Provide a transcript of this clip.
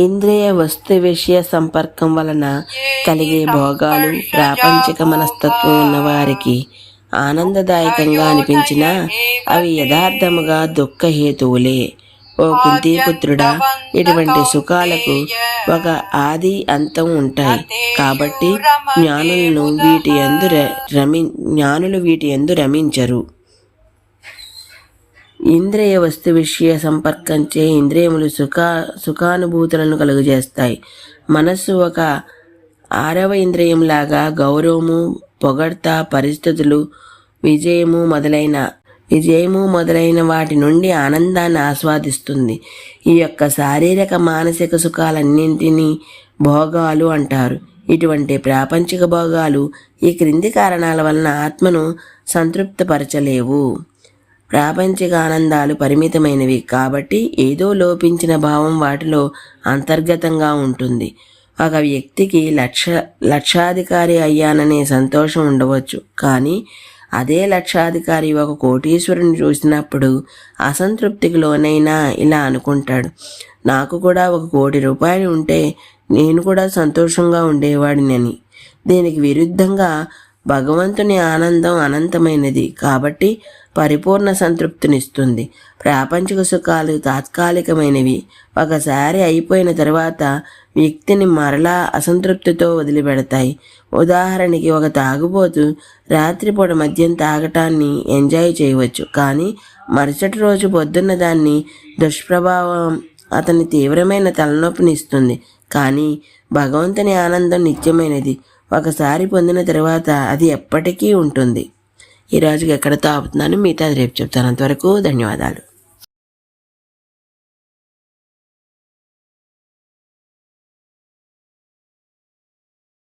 ఇంద్రియ వస్తు విషయ సంపర్కం వలన కలిగే భోగాలు ప్రాపంచిక మనస్తత్వం ఉన్నవారికి ఆనందదాయకంగా అనిపించినా అవి యథార్థముగా దుఃఖహేతువులే. ఓ కుంతీపుత్రుడా, ఇటువంటి సుఖాలకు ఒక ఆది అంతం ఉంటాయి. కాబట్టి జ్ఞానులు వీటి యందు రమించరు. ఇంద్రియ వస్తు విషయ సంపర్కంచే ఇంద్రియములు సుఖానుభూతులను కలుగజేస్తాయి. మనస్సు ఒక 6వ ఇంద్రియంలాగా గౌరవము, పొగడ్త, పరిస్థితులు, విజయము మొదలైన వాటి నుండి ఆనందాన్ని ఆస్వాదిస్తుంది. ఈ యొక్క శారీరక మానసిక సుఖాలన్నింటినీ భోగాలు అంటారు. ఇటువంటి ప్రాపంచిక భోగాలు ఈ క్రింది కారణాల వలన ఆత్మను సంతృప్తిపరచలేవు. ప్రాపంచిక ఆనందాలు పరిమితమైనవి కాబట్టి ఏదో లోపించిన భావం వాటిలో అంతర్గతంగా ఉంటుంది. ఒక వ్యక్తికి లక్షాధికారి అయ్యాననే సంతోషం ఉండవచ్చు, కానీ అదే లక్షాధికారి ఒక కోటీశ్వరుని చూసినప్పుడు అసంతృప్తికి లోనైనా ఇలా అనుకుంటాడు, నాకు కూడా 1 కోటి రూపాయలు ఉంటే నేను కూడా సంతోషంగా ఉండేవాడినని. దీనికి విరుద్ధంగా భగవంతుని ఆనందం అనంతమైనది కాబట్టి పరిపూర్ణ సంతృప్తినిస్తుంది. ప్రాపంచిక సుఖాలు తాత్కాలికమైనవి. ఒకసారి అయిపోయిన తర్వాత వ్యక్తిని మరలా అసంతృప్తితో వదిలిపెడతాయి. ఉదాహరణకి ఒక తాగుబోతు రాత్రిపూట మద్యం తాగటాన్ని ఎంజాయ్ చేయవచ్చు, కానీ మరుసటి రోజు పొద్దున్న దాన్ని దుష్ప్రభావం అతని తీవ్రమైన తలనొప్పినిస్తుంది. కానీ భగవంతుని ఆనందం నిత్యమైనది. ఒకసారి పొందిన తర్వాత అది ఎప్పటికీ ఉంటుంది. ఈరోజుకి ఎక్కడితో ఆపుతున్నాను, మిగతాది రేపు చెప్తాను. అంతవరకు ధన్యవాదాలు.